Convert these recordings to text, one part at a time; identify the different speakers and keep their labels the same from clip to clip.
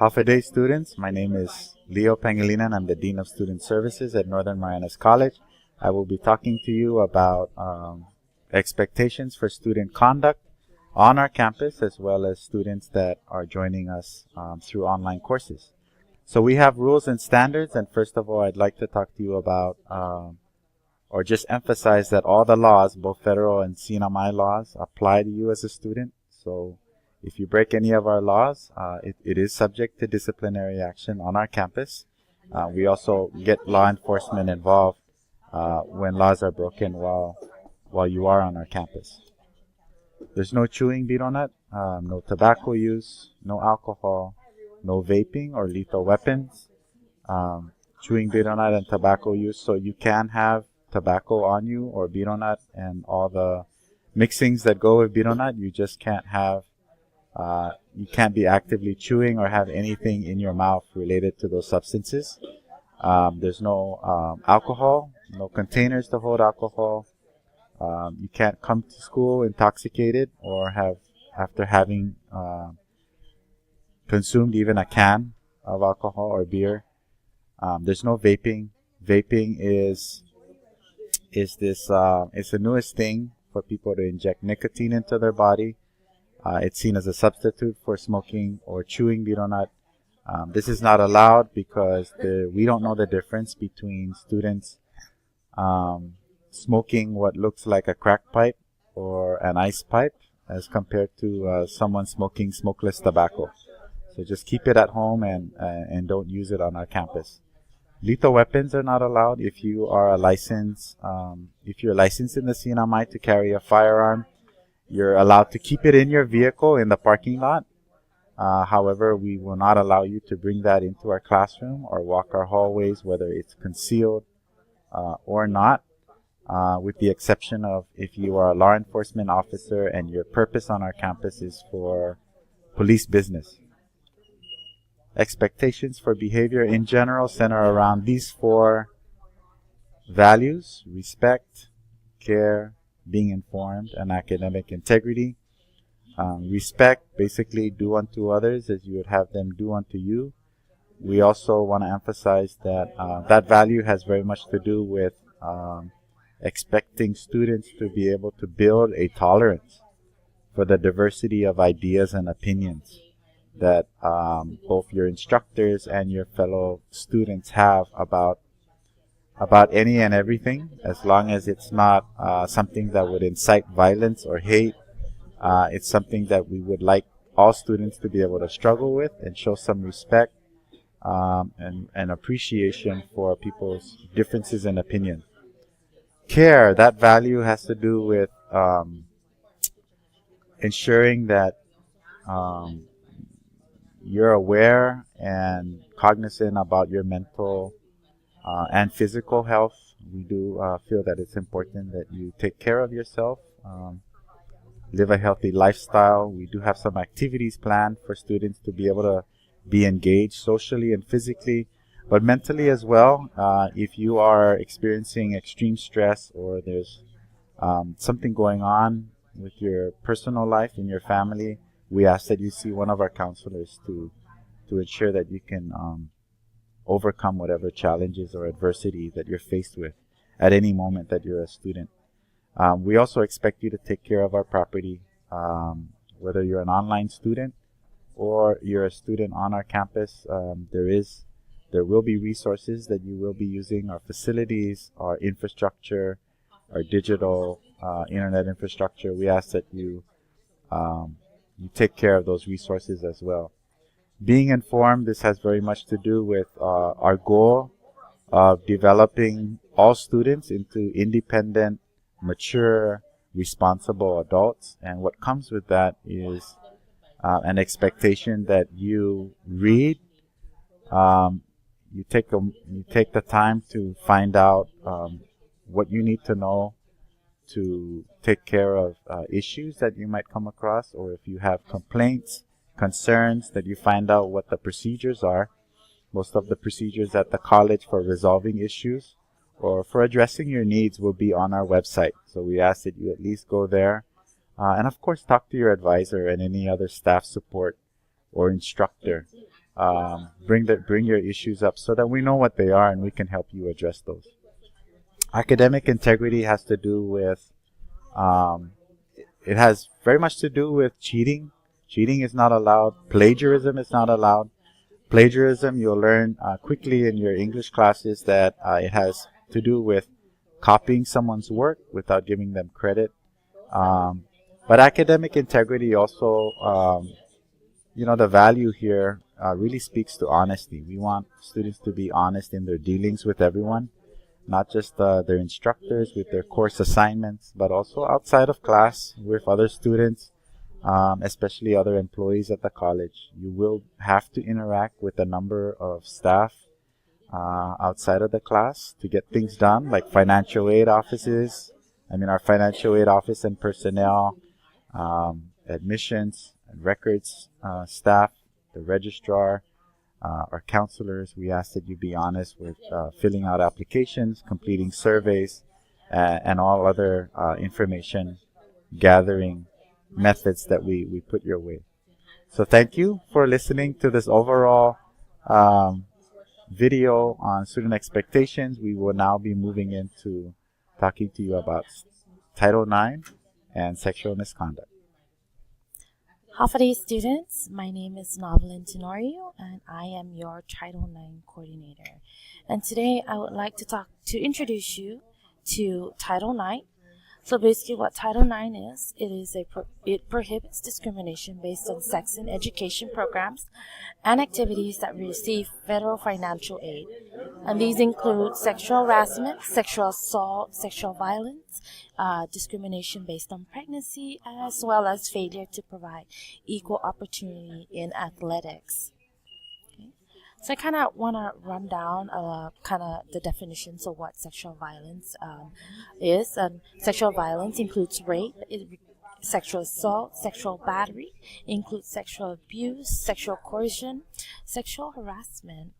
Speaker 1: Half a day students, my name is Leo Pangilinan. I'm the Dean of Student Services at Northern Marianas College. I will be talking to you about expectations for student conduct on our campus, as well as students that are joining us through online courses. So we have rules and standards, and first of all, I'd like to talk to you about or just emphasize that all the laws, both federal and CNMI laws, apply to you as a student. So if you break any of our laws, it is subject to disciplinary action on our campus. We also get law enforcement involved when laws are broken while you are on our campus. There's no chewing betel nut, no tobacco use, no alcohol, no vaping or lethal weapons, chewing betel nut and tobacco use. So you can have tobacco on you or betel nut and all the mixings that go with betel nut. You just can't have you can't be actively chewing or have anything in your mouth related to those substances. There's no alcohol, no containers to hold alcohol. You can't come to school intoxicated or after having consumed even a can of alcohol or beer. There's no vaping. Vaping is this it's the newest thing for people to inject nicotine into their body. It's seen as a substitute for smoking or chewing betel nut. This is not allowed because we don't know the difference between students smoking what looks like a crack pipe or an ice pipe as compared to someone smoking smokeless tobacco. So just keep it at home and don't use it on our campus. Lethal weapons are not allowed. If you are if you're licensed in the CNMI to carry a firearm, you're allowed to keep it in your vehicle in the parking lot. However, we will not allow you to bring that into our classroom or walk our hallways, whether it's concealed or not, with the exception of if you are a law enforcement officer and your purpose on our campus is for police business. Expectations for behavior in general center around these four values: respect, care, being informed, and academic integrity. Respect, basically do unto others as you would have them do unto you. We also want to emphasize that that value has very much to do with expecting students to be able to build a tolerance for the diversity of ideas and opinions that both your instructors and your fellow students have about any and everything, as long as it's not something that would incite violence or hate. It's something that we would like all students to be able to struggle with and show some respect and appreciation for people's differences in opinion. Care, that value has to do with ensuring that you're aware and cognizant about your mental and physical health. We do feel that it's important that you take care of yourself, live a healthy lifestyle. We do have some activities planned for students to be able to be engaged socially and physically, but mentally as well. If you are experiencing extreme stress or there's something going on with your personal life in your family, we ask that you see one of our counselors to ensure that you can overcome whatever challenges or adversity that you're faced with at any moment that you're a student. We also expect you to take care of our property, whether you're an online student or you're a student on our campus. There will be resources that you will be using: our facilities, our infrastructure, our digital internet infrastructure. We ask that you take care of those resources as well. Being informed, this has very much to do with our goal of developing all students into independent, mature, responsible adults. And what comes with that is an expectation that you read, you take the time to find out what you need to know to take care of issues that you might come across, or if you have complaints, concerns, that you find out what the procedures are. Most of the procedures at the college for resolving issues or for addressing your needs will be on our website. So we ask that you at least go there and of course talk to your advisor and any other staff support or instructor bring your issues up so that we know what they are and we can help you address those. Academic integrity has to do with um, it has very much to do with cheating. Cheating is not allowed. Plagiarism is not allowed. Plagiarism, you'll learn quickly in your English classes that it has to do with copying someone's work without giving them credit. Um, but academic integrity also, the value here really speaks to honesty. We want students to be honest in their dealings with everyone, not just their instructors with their course assignments, but also outside of class with other students, especially other employees at the college. You will have to interact with a number of staff outside of the class to get things done, like financial aid offices. Our financial aid office and personnel, admissions and records staff, the registrar, our counselors. We ask that you be honest with filling out applications, completing surveys, and all other information gathering methods that we put your way. So thank you for listening to this overall um, video on student expectations. We will now be moving into talking to you about Title IX and sexual misconduct.
Speaker 2: Hafade students, my name is Novelyn Tenorio and I am your Title IX coordinator. And today I would like to introduce you to Title IX. So basically what Title IX is, it prohibits discrimination based on sex in education programs and activities that receive federal financial aid. And these include sexual harassment, sexual assault, sexual violence, discrimination based on pregnancy, as well as failure to provide equal opportunity in athletics. Okay. So I kind of want to run down kind of the definitions of what sexual violence is. Sexual violence includes rape, sexual assault, sexual battery, includes sexual abuse, sexual coercion, sexual harassment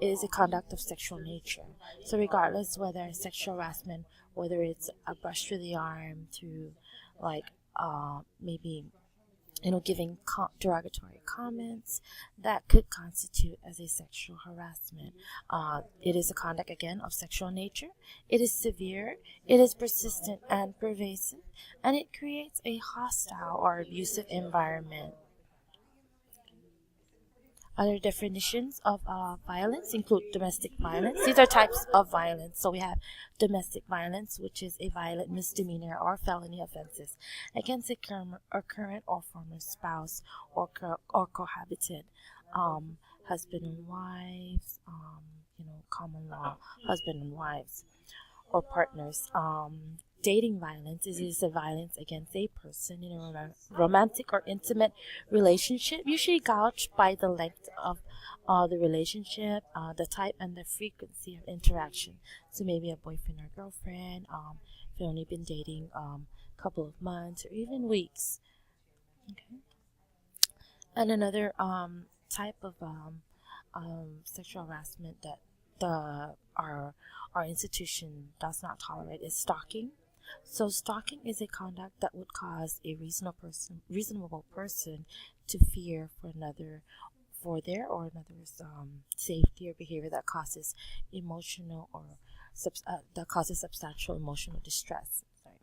Speaker 2: is a conduct of sexual nature. So regardless whether sexual harassment, whether it's a brush through the arm, through like maybe giving derogatory comments, that could constitute as a sexual harassment. It is a conduct again of sexual nature. It is severe. It is persistent and pervasive, and it creates a hostile or abusive environment. Other definitions of violence include domestic violence. These are types of violence. So we have domestic violence, which is a violent misdemeanor or felony offenses against a current or former spouse or cohabitant, husband and wives, common law, husband and wives or partners. Dating violence is a violence against a person in a romantic or intimate relationship, usually gauged by the length of the relationship, the type, and the frequency of interaction. So maybe a boyfriend or girlfriend, if you've only been dating a couple of months or even weeks. Okay. And another type of sexual harassment that our institution does not tolerate is stalking. So stalking is a conduct that would cause a reasonable person to fear for their or another's safety or behavior that causes substantial emotional distress. Sorry.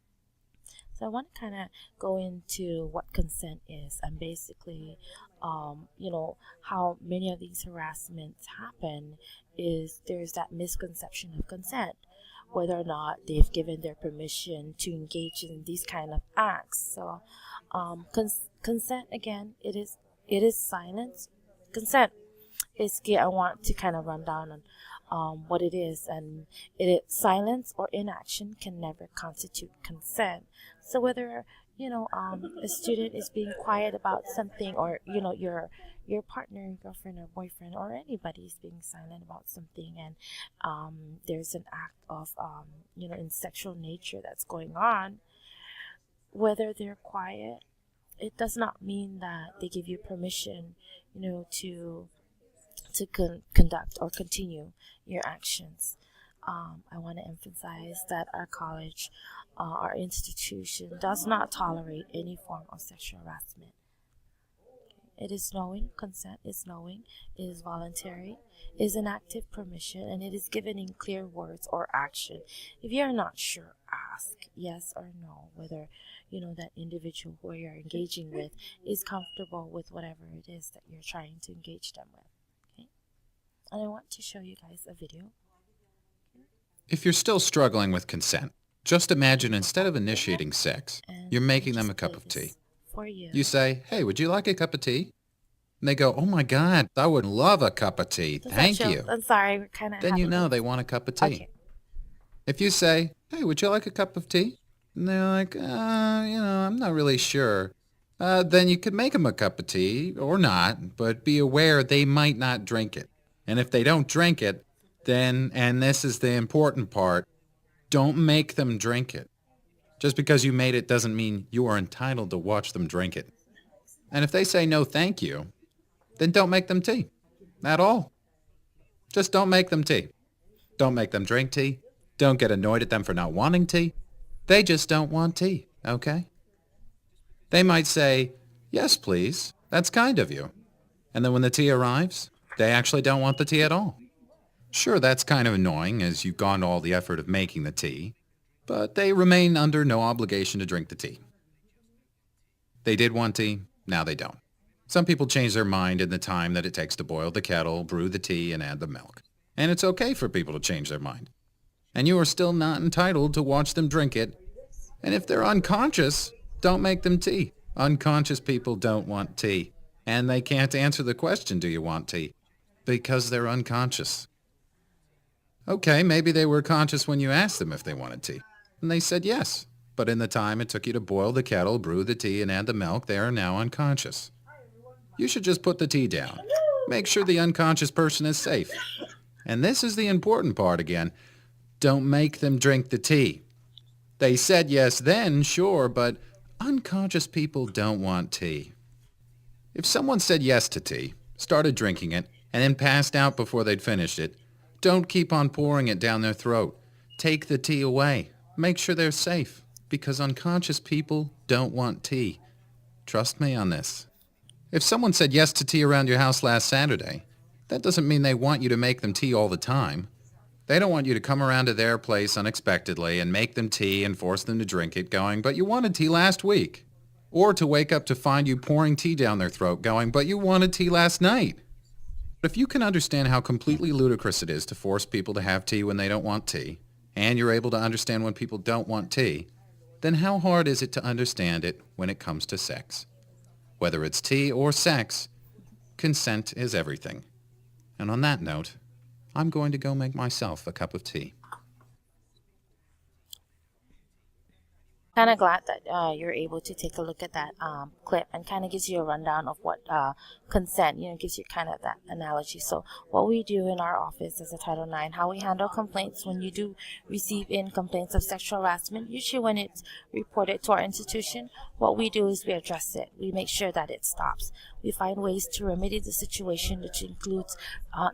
Speaker 2: So I want to kind of go into what consent is and basically, how many of these harassments happen is there's that misconception of consent, whether or not they've given their permission to engage in these kind of acts. So consent, again, it is silence. Consent is key. I want to kind of run down on what it is, and silence or inaction can never constitute consent. So whether a student is being quiet about something, or your partner, girlfriend or boyfriend, or anybody is being silent about something, and there's an act of in sexual nature that's going on, whether they're quiet, it does not mean that they give you permission to conduct or continue your actions. I want to emphasize that our college, our institution, does not tolerate any form of sexual harassment. It is knowing, consent is knowing, it is voluntary, it is an active permission, and it is given in clear words or action. If you are not sure, ask yes or no whether that individual who you're engaging with is comfortable with whatever it is that you're trying to engage them with. Okay? And I want to show you guys a video.
Speaker 3: If you're still struggling with consent, just imagine instead of initiating sex, you're making them a cup of tea.
Speaker 2: For you.
Speaker 3: You say, "Hey, would you like a cup of tea?" And they go, "Oh my God, I would love a cup of tea. Thank you."
Speaker 2: I'm sorry, we're kind of.
Speaker 3: Then you know they want a cup of tea.
Speaker 2: Okay.
Speaker 3: If you say, "Hey, would you like a cup of tea?" And they're like, I'm not really sure. Then you could make them a cup of tea or not, but be aware they might not drink it. And if they don't drink it, then, and this is the important part, don't make them drink it. Just because you made it doesn't mean you are entitled to watch them drink it. And if they say no thank you, then don't make them tea. At all. Just don't make them tea. Don't make them drink tea. Don't get annoyed at them for not wanting tea. They just don't want tea, okay? They might say, "Yes, please. That's kind of you." And then when the tea arrives, they actually don't want the tea at all. Sure, that's kind of annoying as you've gone to all the effort of making the tea, but they remain under no obligation to drink the tea. They did want tea, now they don't. Some people change their mind in the time that it takes to boil the kettle, brew the tea, and add the milk. And it's okay for people to change their mind. And you are still not entitled to watch them drink it. And if they're unconscious, don't make them tea. Unconscious people don't want tea. And they can't answer the question, "Do you want tea?" Because they're unconscious. Okay, maybe they were conscious when you asked them if they wanted tea. And they said yes. But in the time it took you to boil the kettle, brew the tea, and add the milk, they are now unconscious. You should just put the tea down. Make sure the unconscious person is safe. And this is the important part again. Don't make them drink the tea. They said yes then, sure, but unconscious people don't want tea. If someone said yes to tea, started drinking it, and then passed out before they'd finished it, don't keep on pouring it down their throat. Take the tea away. Make sure they're safe, because unconscious people don't want tea. Trust me on this. If someone said yes to tea around your house last Saturday, that doesn't mean they want you to make them tea all the time. They don't want you to come around to their place unexpectedly and make them tea and force them to drink it going, "But you wanted tea last week." Or to wake up to find you pouring tea down their throat going, "But you wanted tea last night." But if you can understand how completely ludicrous it is to force people to have tea when they don't want tea, and you're able to understand when people don't want tea, then how hard is it to understand it when it comes to sex? Whether it's tea or sex, consent is everything. And on that note, I'm going to go make myself a cup of tea.
Speaker 2: Kind of glad that you're able to take a look at that clip, and kind of gives you a rundown of what consent, gives you kind of that analogy. So what we do in our office as a Title IX, how we handle complaints when you do receive in complaints of sexual harassment, usually when it's reported to our institution, what we do is we address it. We make sure that it stops. We find ways to remedy the situation, which includes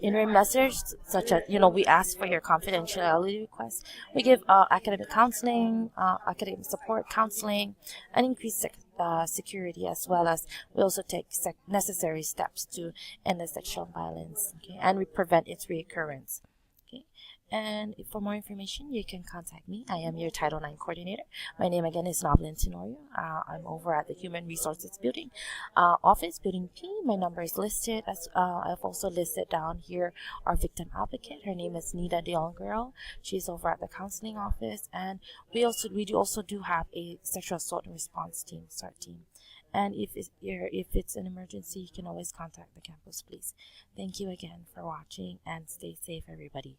Speaker 2: interim measures, such as, we ask for your confidentiality requests. We give academic counseling, academic support counseling, and increased security, as well as we also take necessary steps to end the sexual violence, okay, and we prevent its reoccurrence. Okay. And for more information, you can contact me. I am your Title IX coordinator. My name again is Noblin Tenorio. I'm over at the Human Resources Building office, Building P. My number is listed. As I've also listed down here our victim advocate. Her name is Nita DeLongero. She's over at the counseling office, and we also do have a sexual assault and response team, SART team. And if it's an emergency, you can always contact the campus police. Thank you again for watching, and stay safe, everybody.